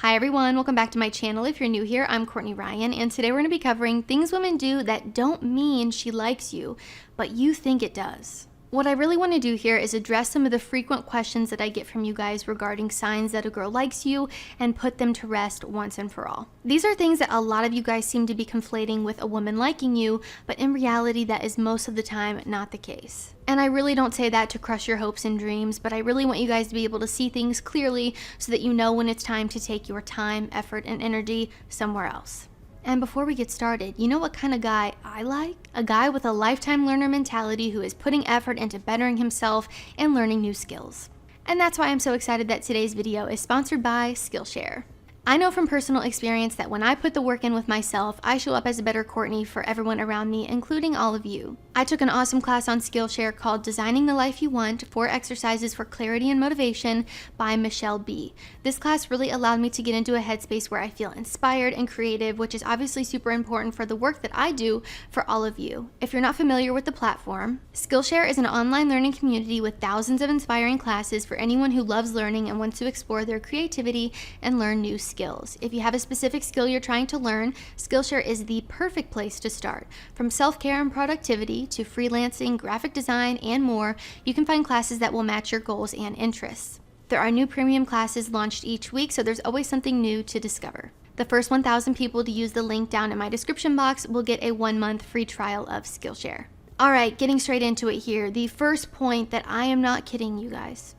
Hi everyone, welcome back to my channel. If you're new here, I'm Courtney Ryan, and today we're going to be covering things women do that don't mean she likes you, but you think it does. What I really want to do here is address some of the frequent questions that I get from you guys regarding signs that a girl likes you and put them to rest once and for all. These are things that a lot of you guys seem to be conflating with a woman liking you, but in reality that is most of the time not the case. And I really don't say that to crush your hopes and dreams, but I really want you guys to be able to see things clearly so that you know when it's time to take your time, effort, and energy somewhere else. And before we get started, you know what kind of guy I like? A guy with a lifetime learner mentality who is putting effort into bettering himself and learning new skills. And that's why I'm so excited that today's video is sponsored by Skillshare. I know from personal experience that when I put the work in with myself, I show up as a better Courtney for everyone around me, including all of you. I took an awesome class on Skillshare called Designing the Life You Want, 4 Exercises for Clarity and Motivation by Michelle B. This class really allowed me to get into a headspace where I feel inspired and creative, which is obviously super important for the work that I do for all of you. If you're not familiar with the platform, Skillshare is an online learning community with thousands of inspiring classes for anyone who loves learning and wants to explore their creativity and learn new skills. If you have a specific skill you're trying to learn, Skillshare is the perfect place to start. From self-care and productivity to freelancing, graphic design, and more, you can find classes that will match your goals and interests. There are new premium classes launched each week, so there's always something new to discover. The first 1,000 people to use the link down in my description box will get a 1-month free trial of Skillshare. All right, getting straight into it here. The first point that I am not kidding you guys.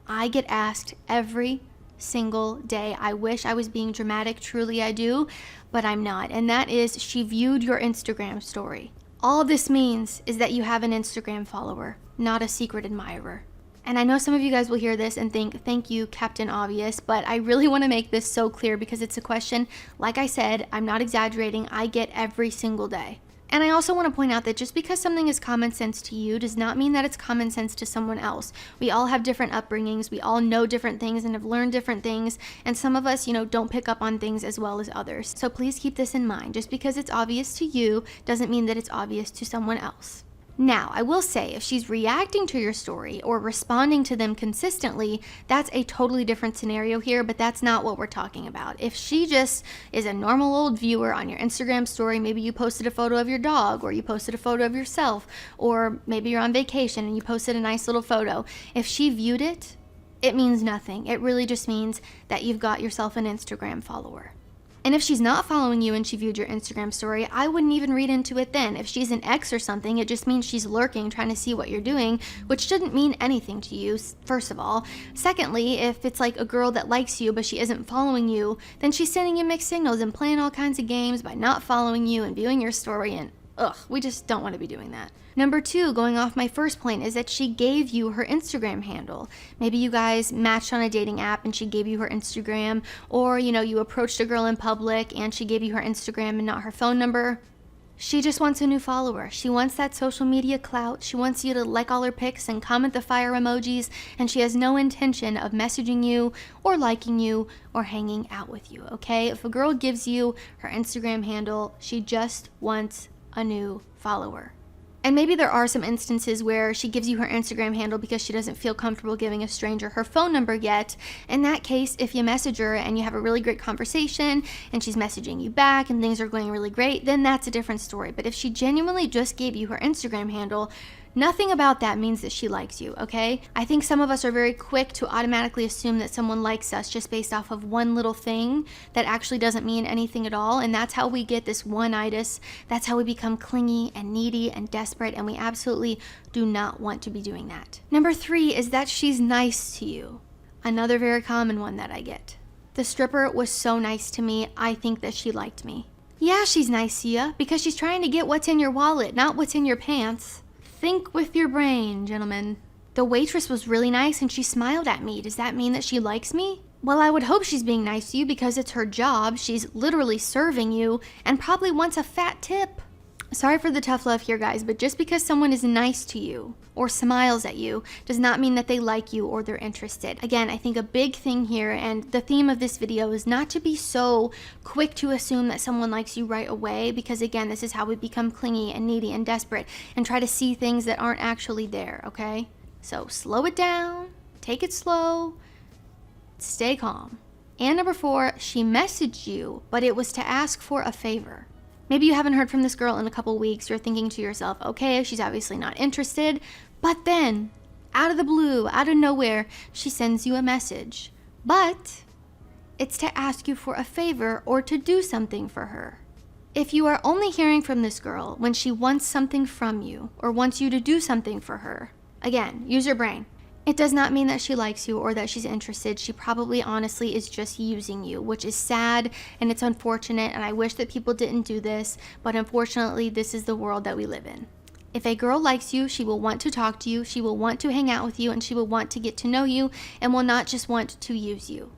I get asked every single day. I wish I was being dramatic, truly I do, but I'm not. And that is, she viewed your Instagram story. All this means is that you have an Instagram follower, not a secret admirer. And I know some of you guys will hear this and think, thank you, Captain Obvious, but I really want to make this so clear because it's a question, like I said, I'm not exaggerating, I get every single day. And I also want to point out that just because something is common sense to you does not mean that it's common sense to someone else. We all have different upbringings, we all know different things and have learned different things, and some of us, don't pick up on things as well as others. So please keep this in mind. Just because it's obvious to you doesn't mean that it's obvious to someone else. Now, I will say, if she's reacting to your story or responding to them consistently, that's a totally different scenario here, but that's not what we're talking about. If she just is a normal old viewer on your Instagram story, maybe you posted a photo of your dog, or you posted a photo of yourself, or maybe you're on vacation and you posted a nice little photo. If she viewed it, it means nothing. It really just means that you've got yourself an Instagram follower. And if she's not following you and she viewed your Instagram story, I wouldn't even read into it then. If she's an ex or something, it just means she's lurking, trying to see what you're doing, which shouldn't mean anything to you, first of all. Secondly, if it's like a girl that likes you but she isn't following you, then she's sending you mixed signals and playing all kinds of games by not following you and viewing your story, and we just don't want to be doing that. Number 2, going off my first point, is that she gave you her Instagram handle. Maybe you guys matched on a dating app and she gave you her Instagram, or you approached a girl in public and she gave you her Instagram and not her phone number. She just wants a new follower. She wants that social media clout. She wants you to like all her pics and comment the fire emojis, and she has no intention of messaging you or liking you or hanging out with you, okay? If a girl gives you her Instagram handle, she just wants a new follower. And maybe there are some instances where she gives you her Instagram handle because she doesn't feel comfortable giving a stranger her phone number yet. In that case, if you message her and you have a really great conversation and she's messaging you back and things are going really great, then that's a different story. But if she genuinely just gave you her Instagram handle, nothing about that means that she likes you, okay? I think some of us are very quick to automatically assume that someone likes us just based off of one little thing that actually doesn't mean anything at all, and that's how we get this one-itis. That's how we become clingy and needy and desperate, and we absolutely do not want to be doing that. Number 3 is that she's nice to you. Another very common one that I get. The stripper was so nice to me, I think that she liked me. Yeah, she's nice to you because she's trying to get what's in your wallet, not what's in your pants. Think with your brain, gentlemen. The waitress was really nice and she smiled at me. Does that mean that she likes me? Well, I would hope she's being nice to you because it's her job. She's literally serving you and probably wants a fat tip. Sorry for the tough love here, guys, but just because someone is nice to you or smiles at you does not mean that they like you or they're interested. Again, I think a big thing here, and the theme of this video, is not to be so quick to assume that someone likes you right away, because again, this is how we become clingy and needy and desperate and try to see things that aren't actually there, okay? So slow it down, take it slow, stay calm. And number 4, she messaged you, but it was to ask for a favor. Maybe you haven't heard from this girl in a couple weeks. You're thinking to yourself, okay, she's obviously not interested. But then, out of the blue, out of nowhere, she sends you a message. But it's to ask you for a favor or to do something for her. If you are only hearing from this girl when she wants something from you or wants you to do something for her, again, use your brain. It does not mean that she likes you or that she's interested. She probably honestly is just using you, which is sad and it's unfortunate, and I wish that people didn't do this, but unfortunately, this is the world that we live in. If a girl likes you, she will want to talk to you, she will want to hang out with you, and she will want to get to know you and will not just want to use you.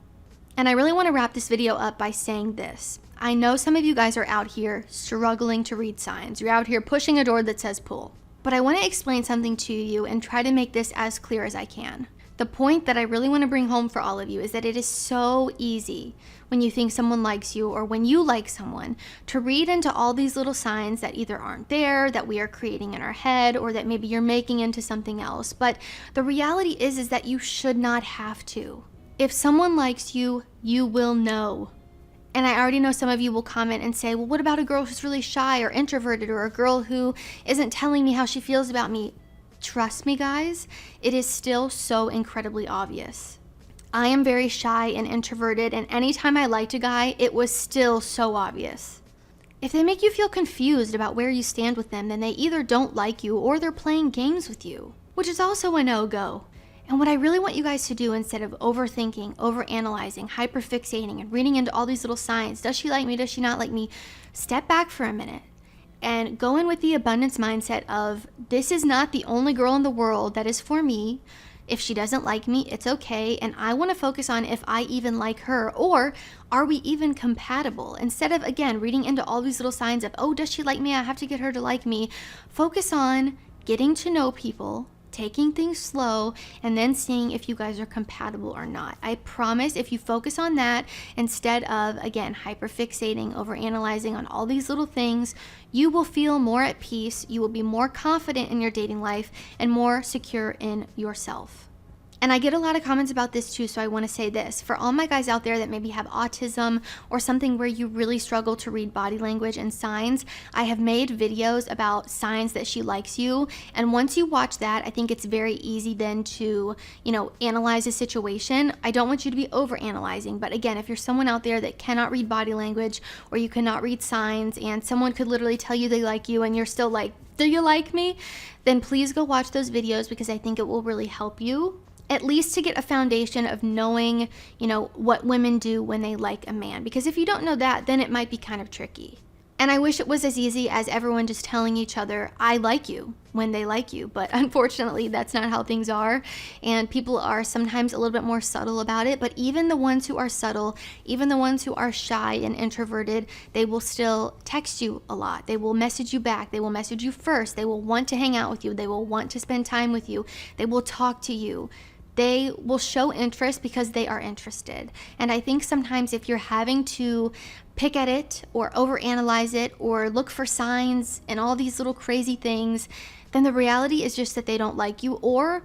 And I really want to wrap this video up by saying this. I know some of you guys are out here struggling to read signs. You're out here pushing a door that says pull. But I want to explain something to you and try to make this as clear as I can. The point that I really want to bring home for all of you is that it is so easy when you think someone likes you or when you like someone to read into all these little signs that either aren't there, that we are creating in our head, or that maybe you're making into something else. But the reality is that you should not have to. If someone likes you, you will know. And I already know some of you will comment and say, well, what about a girl who's really shy or introverted, or a girl who isn't telling me how she feels about me? Trust me, guys, it is still so incredibly obvious. I am very shy and introverted, and anytime I liked a guy, it was still so obvious. If they make you feel confused about where you stand with them, then they either don't like you or they're playing games with you, which is also a no-go. And what I really want you guys to do, instead of overthinking, overanalyzing, hyperfixating, and reading into all these little signs, does she like me, does she not like me, step back for a minute and go in with the abundance mindset of, this is not the only girl in the world that is for me. If she doesn't like me, it's okay, and I want to focus on if I even like her, or are we even compatible? Instead of, again, reading into all these little signs of, oh, does she like me, I have to get her to like me. Focus on getting to know people, taking things slow, and then seeing if you guys are compatible or not. I promise, if you focus on that instead of, again, hyperfixating, overanalyzing on all these little things, you will feel more at peace, you will be more confident in your dating life, and more secure in yourself. And I get a lot of comments about this too, so I want to say this. For all my guys out there that maybe have autism or something where you really struggle to read body language and signs, I have made videos about signs that she likes you. And once you watch that, I think it's very easy then to, analyze a situation. I don't want you to be over-analyzing, but again, if you're someone out there that cannot read body language or you cannot read signs, and someone could literally tell you they like you and you're still like, do you like me? Then please go watch those videos, because I think it will really help you, at least to get a foundation of knowing, what women do when they like a man. Because if you don't know that, then it might be kind of tricky. And I wish it was as easy as everyone just telling each other, I like you, when they like you. But unfortunately, that's not how things are. And people are sometimes a little bit more subtle about it. But even the ones who are subtle, even the ones who are shy and introverted, they will still text you a lot. They will message you back. They will message you first. They will want to hang out with you. They will want to spend time with you. They will talk to you. They will show interest because they are interested. And I think sometimes if you're having to pick at it or overanalyze it or look for signs and all these little crazy things, then the reality is just that they don't like you, or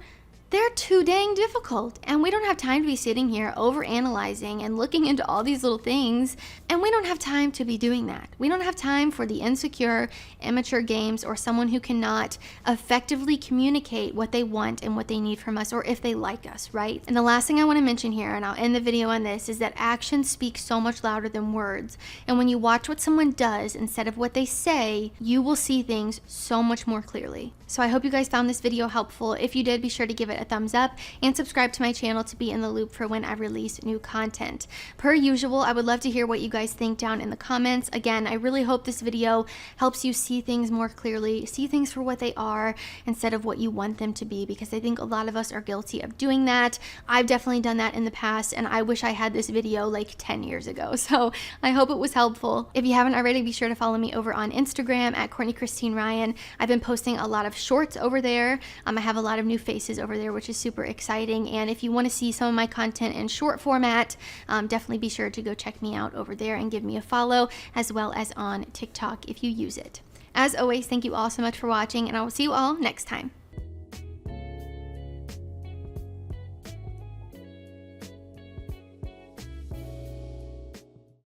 they're too dang difficult. And we don't have time to be sitting here overanalyzing and looking into all these little things. And we don't have time to be doing that. We don't have time for the insecure, immature games, or someone who cannot effectively communicate what they want and what they need from us, or if they like us, right? And the last thing I want to mention here, and I'll end the video on this, is that actions speak so much louder than words. And when you watch what someone does instead of what they say, you will see things so much more clearly. So I hope you guys found this video helpful. If you did, be sure to give it a thumbs up and subscribe to my channel to be in the loop for when I release new content. Per usual, I would love to hear what you guys think down in the comments. Again, I really hope this video helps you see things more clearly, see things for what they are instead of what you want them to be, because I think a lot of us are guilty of doing that. I've definitely done that in the past, and I wish I had this video like 10 years ago. So I hope it was helpful. If you haven't already, be sure to follow me over on Instagram at Courtney Christine Ryan. I've been posting a lot of shorts over there. I have a lot of new faces over there, which is super exciting. And if you want to see some of my content in short format, definitely be sure to go check me out over there and give me a follow, as well as on TikTok if you use it. As always, thank you all so much for watching, and I will see you all next time.